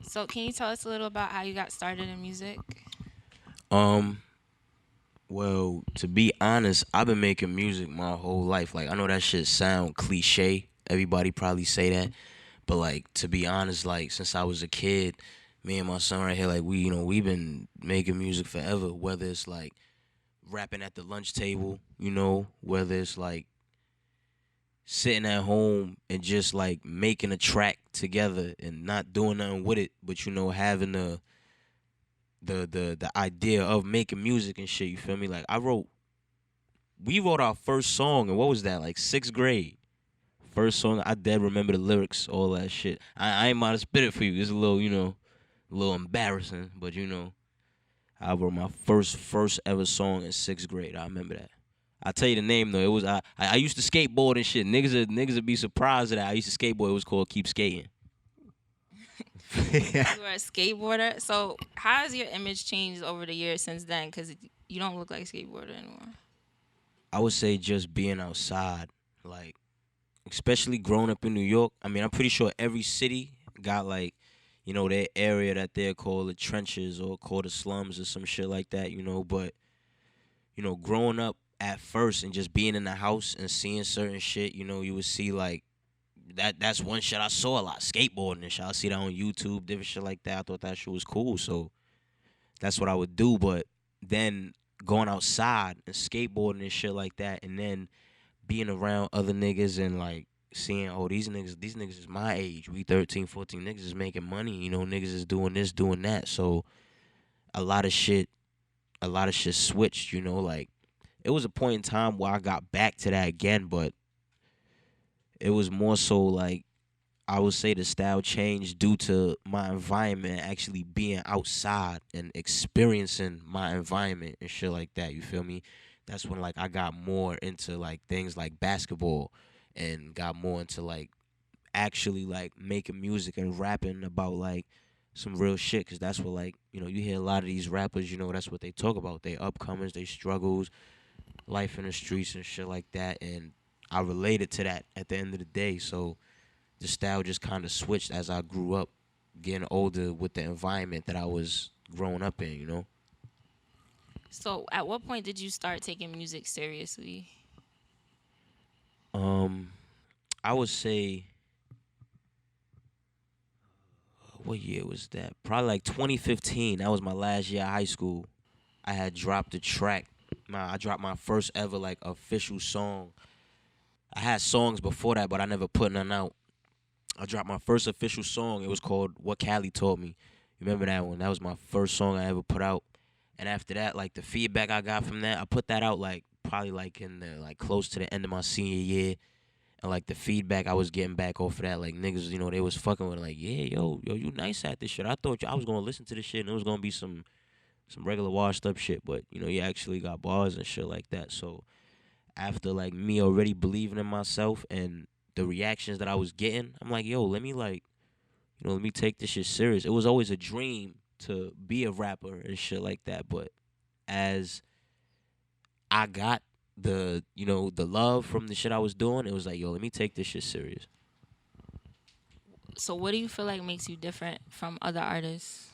So, can you tell us a little about how you got started in music? Um, well, to be honest, I've been making music my whole life. Like I know that shit sound cliche. Everybody probably say that, but like to be honest, like since I was a kid, me and my son right here, like we've been making music forever. Whether it's like rapping at the lunch table, whether it's like sitting at home and just like making a track together and not doing nothing with it, but having the idea of making music and shit. You feel me? Like we wrote our first song, and what was that? Like sixth grade. First song, I dead remember the lyrics, all that shit. I ain't about to spit it for you. It's a little, a little embarrassing, but I wrote my first ever song in sixth grade. I remember that. I tell you the name though. It was I used to skateboard and shit. Niggas would be surprised at that. I used to skateboard. It was called Keep Skating. You were a skateboarder. So, how has your image changed over the years since then? Because you don't look like a skateboarder anymore. I would say just being outside, like especially growing up in New York. I mean, I'm pretty sure every city got like, their area that they're called the trenches or called the slums or some shit like that. But growing up at first and just being in the house and seeing certain shit, you would see like that's one shit I saw a lot, skateboarding and shit. I see that on YouTube, different shit like that. I thought that shit was cool, so that's what I would do. But then going outside and skateboarding and shit like that, and then being around other niggas and like seeing, oh, these niggas is my age. We 13, 14, niggas is making money, niggas is doing this, doing that. So a lot of shit a lot of shit switched. Like it was a point in time where I got back to that again, but it was more so like I would say the style changed due to my environment actually being outside and experiencing my environment and shit like that. You feel me? That's when like I got more into like things like basketball and got more into like actually like making music and rapping about like some real shit, because that's what like you hear a lot of these rappers, that's what they talk about, they upcomings, they struggles, life in the streets and shit like that. And I related to that at the end of the day. So the style just kind of switched as I grew up, getting older with the environment that I was growing up in. So, at what point did you start taking music seriously? Um, I would say, what year was that? Probably like 2015. That was my last year of high school. I had dropped a track. I dropped my first ever like official song. I had songs before that, but I never put none out. I dropped my first official song. It was called "What Cali Taught Me." You remember that one? That was my first song I ever put out. And after that, like the feedback I got from that, I put that out like probably like in the like close to the end of my senior year. And like the feedback I was getting back off of that, like niggas, they was fucking with it, like, yeah, yo, you nice at this shit. I thought I was gonna listen to this shit and it was gonna be some regular washed up shit, but you actually got bars and shit like that. So after like me already believing in myself and the reactions that I was getting, I'm like, yo, let me like, let me take this shit serious. It was always a dream to be a rapper and shit like that, but as I got the love from the shit I was doing, it was like, yo, let me take this shit serious. So, what do you feel like makes you different from other artists?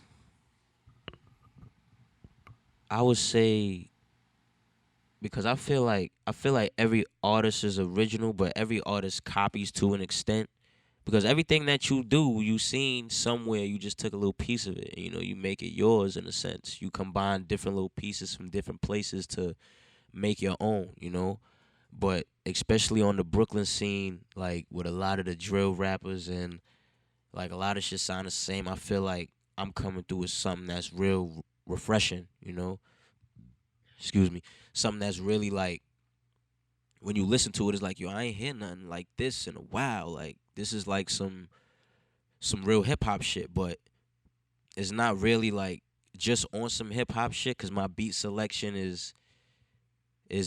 I would say because I feel like every artist is original, but every artist copies to an extent. Because everything that you do, you seen somewhere, you just took a little piece of it. You make it yours in a sense. You combine different little pieces from different places to make your own. But especially on the Brooklyn scene, like with a lot of the drill rappers and like a lot of shit sound the same, I feel like I'm coming through with something that's real refreshing. Excuse me. Something that's really like when you listen to it, it's like, yo, I ain't hear nothing like this in a while. Like this is like some real hip hop shit, but it's not really like just on some hip hop shit because my beat selection is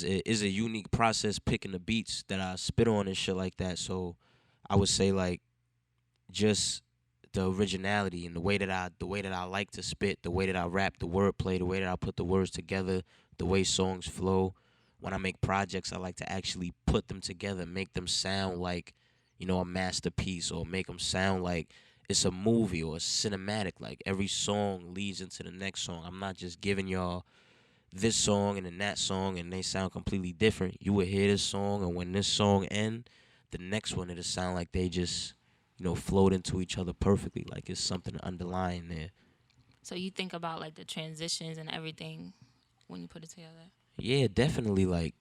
a unique process picking the beats that I spit on and shit like that. So I would say like just the originality and the way that I like to spit, the way that I rap, the wordplay, the way that I put the words together, the way songs flow. When I make projects, I like to actually put them together, make them sound like a masterpiece, or make them sound like it's a movie or a cinematic. Like every song leads into the next song. I'm not just giving y'all this song and then that song and they sound completely different. You would hear this song and when this song end, the next one it'll sound like they just, flowed into each other perfectly. Like it's something underlying there. So you think about like the transitions and everything when you put it together. Yeah, definitely. Like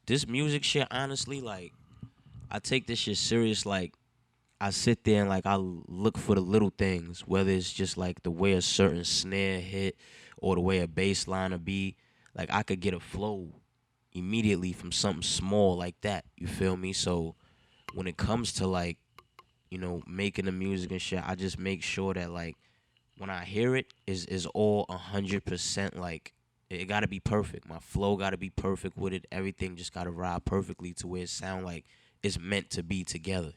this music shit, honestly, like I take this shit serious. Like I sit there and like I look for the little things, whether it's just like the way a certain snare hit or the way a bass line will be. Like I could get a flow immediately from something small like that. You feel me? So when it comes to like, making the music and shit, I just make sure that like when I hear it is all 100% like it gotta be perfect. My flow gotta be perfect with it. Everything just gotta ride perfectly to where it sound like it's meant to be together.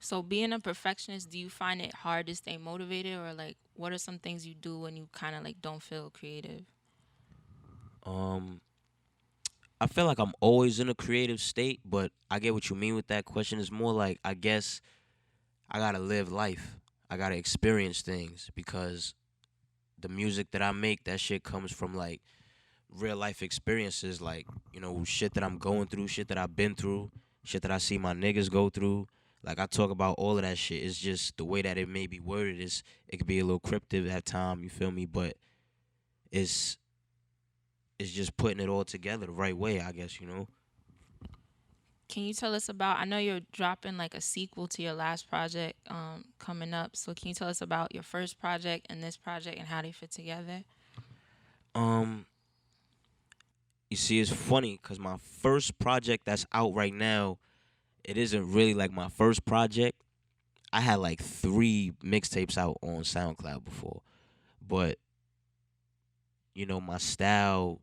So being a perfectionist, do you find it hard to stay motivated, or like what are some things you do when you kind of like don't feel creative? Um, I feel like I'm always in a creative state, but I get what you mean with that question. It's more like I guess I gotta live life. I gotta experience things because the music that I make, that shit comes from like real life experiences, like shit that I'm going through, shit that I've been through, shit that I see my niggas go through. Like I talk about all of that shit. It's just the way that it may be worded is it could be a little cryptic at time. You feel me? But it's it's just putting it all together the right way, I guess. Can you tell us about? I know you're dropping like a sequel to your last project coming up. So can you tell us about your first project and this project and how they fit together? Um, you see, it's funny because my first project that's out right now, it isn't really like my first project. I had like 3 mixtapes out on SoundCloud before, but my style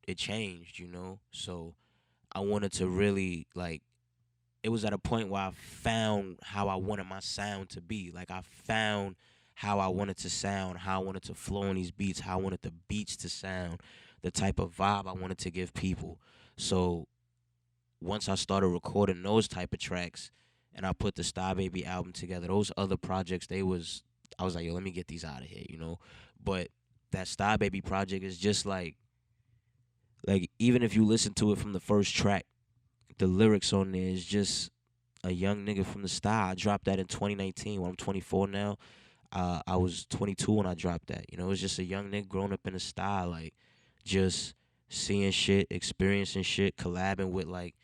it changed. So I wanted to really like it was at a point where I found how I wanted my sound to be. Like I found how I wanted to sound, how I wanted to flow on these beats, how I wanted the beats to sound, the type of vibe I wanted to give people. So once I started recording those type of tracks and I put the Star Baby album together, those other projects I was like, yo, let me get these out of here. But that Star Baby project is just like even if you listen to it from the first track, the lyrics on there is just a young nigga from the style. I dropped that in 2019. When I'm 24 now, I was 22 when I dropped that. It's just a young nigga growing up in the style, like just seeing shit, experiencing shit, collabing with like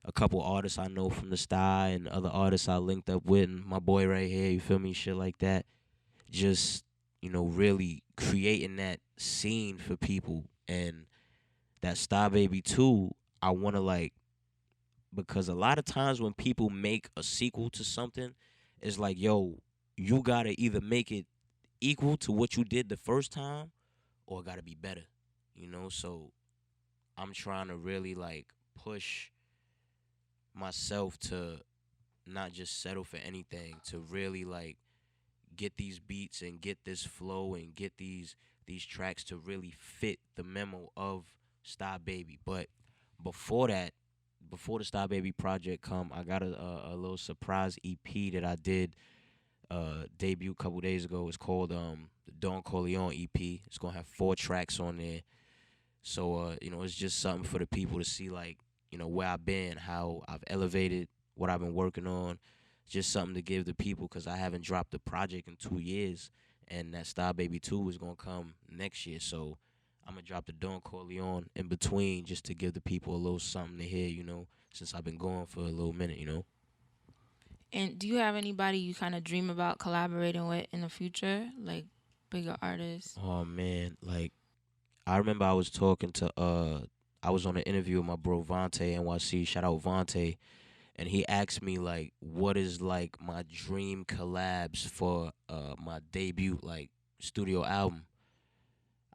a couple artists I know from the style and other artists I linked up with, and my boy right here. You feel me? Shit like that. Just really creating that scene for people and that Star Baby 2. I want to like because a lot of times when people make a sequel to something, it's like, yo, you gotta either make it equal to what you did the first time or it gotta be better. So I'm trying to really like push myself to not just settle for anything, to really like get these beats and get this flow and get these tracks to really fit the memo of Star Baby. But before that, before the Star Baby project come, I got a little surprise EP that I did debut a couple days ago. It's called the Don Corleone EP. It's gonna have 4 tracks on there. So it's just something for the people to see like, where I've been, how I've elevated, what I've been working on. Just something to give the people because I haven't dropped a project in 2 years, and that Star Baby 2 is gonna come next year. So I'm gonna drop the Don Corleone in between just to give the people a little something to hear. Since I've been going for a little minute. And do you have anybody you kind of dream about collaborating with in the future, like bigger artists? Oh man, like I remember I was talking to I was on an interview with my bro Vontae NYC. Shout out Vontae, and he asked me like, what is like my dream collabs for my debut like studio album.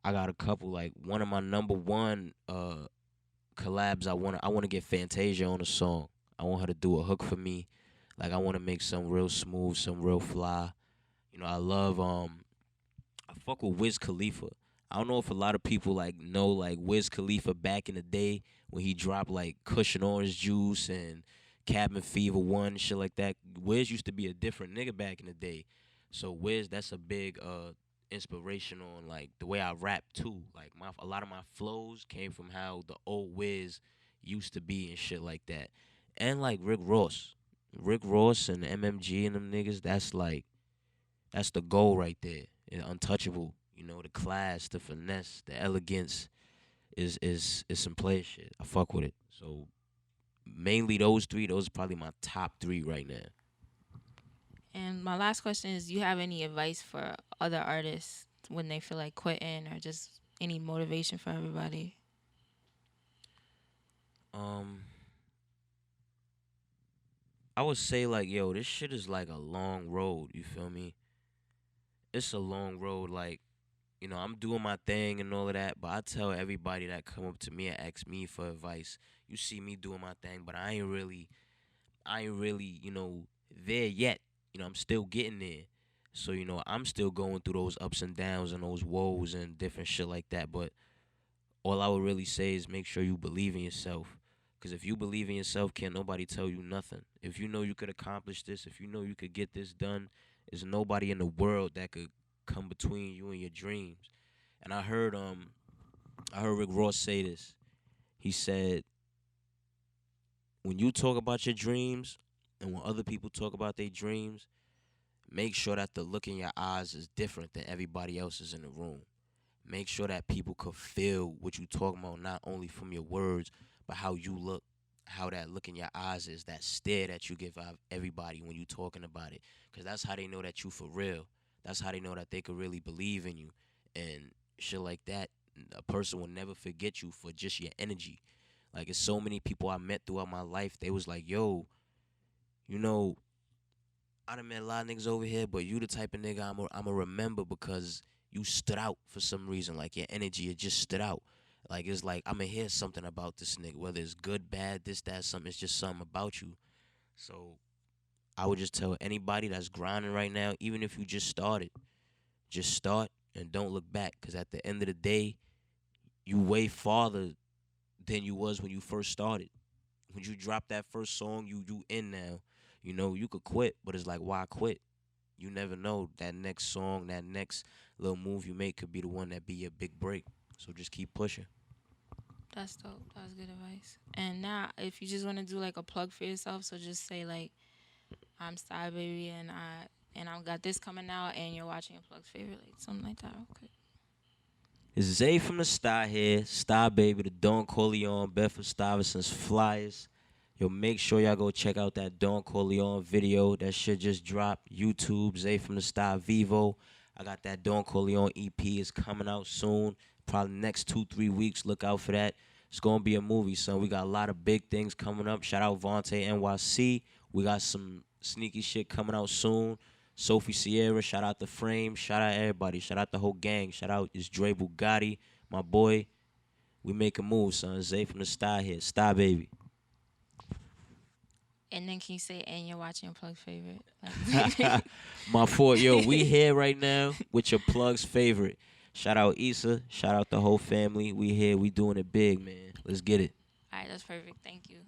I got a couple. Like one of my number one collabs, I wanna get Fantasia on a song. I want her to do a hook for me. Like I wanna make some real smooth, some real fly. I love I fuck with Wiz Khalifa. I don't know if a lot of people like know like Wiz Khalifa back in the day when he dropped like Cushion Orange Juice and Cabin Fever One, shit like that. Wiz used to be a different nigga back in the day. So Wiz, that's a big inspiration on like the way I rap too. Like a lot of my flows came from how the old Wiz used to be and shit like that. And like Rick Ross. Rick Ross and MMG and them niggas, that's the goal right there. And untouchable. You know, the class, the finesse, the elegance is some player shit. I fuck with it. So mainly those three, those are probably my top three right now. And my last question is, do you have any advice for other artists when they feel like quitting or just any motivation for everybody? Um I would say like, yo, this shit is like a long road, you feel me? It's a long road, like, you know, I'm doing my thing and all of that, but I tell everybody that come up to me and ask me for advice, you see me doing my thing, but I ain't really, there yet. You know, I'm still getting there. So, I'm still going through those ups and downs and those woes and different shit like that. But all I would really say is make sure you believe in yourself. Because if you believe in yourself, can't nobody tell you nothing. If you know you could accomplish this, if you know you could get this done, there's nobody in the world that could come between you and your dreams. And I heard Rick Ross say this. He said, when you talk about your dreams and when other people talk about their dreams, make sure that the look in your eyes is different than everybody else's in the room. Make sure that people could feel what you talking about, not only from your words, but how you look, how that look in your eyes is, that stare that you give out everybody when you talking about it. Because that's how they know that you for real. That's how they know that they could really believe in you. And shit like that, a person will never forget you for just your energy. Like, it's so many people I met throughout my life, they was like, yo, you know, I done met a lot of niggas over here, but you the type of nigga I'ma remember because you stood out for some reason. Like your energy, it just stood out. Like it's like I'ma hear something about this nigga, whether it's good, bad, this, that, something. It's just something about you. So I would just tell anybody that's grinding right now, even if you just started, just start and don't look back. Cause at the end of the day, you way farther than you was when you first started. When you drop that first song, you in now. You know, you could quit, but it's like why quit? You never know, that next song, that next little move you make could be the one that be your big break. So just keep pushing. That's dope. That was good advice. And now, if you just want to do like a plug for yourself, so just say like, I'm Star Baby, and I got this coming out, and you're watching a plug's favorite, like something like that. Okay. It's Zay from the Star here, Star Baby, the Don Corleone, Bedford Stuyvesant's Flyers. Yo, make sure y'all go check out that Don Corleone video. That shit just dropped. YouTube, Zay from the Star Vivo. I got that Don Corleone EP is coming out soon. Probably next 2-3 weeks. Look out for that. It's gonna be a movie, son. We got a lot of big things coming up. Shout out Vontae NYC. We got some sneaky shit coming out soon. Sophie Sierra, shout out the Frame, shout out everybody, shout out the whole gang, shout out is Dre Bugatti, my boy. We make a move, son. Zay from the Star here, Star Baby. And then can you say, and you're watching a plug's favorite? Like, My fault, yo. We here right now with your plug's favorite. Shout out Issa, shout out the whole family. We here, we doing it big, man. Let's get it. all right, that's perfect. Thank you.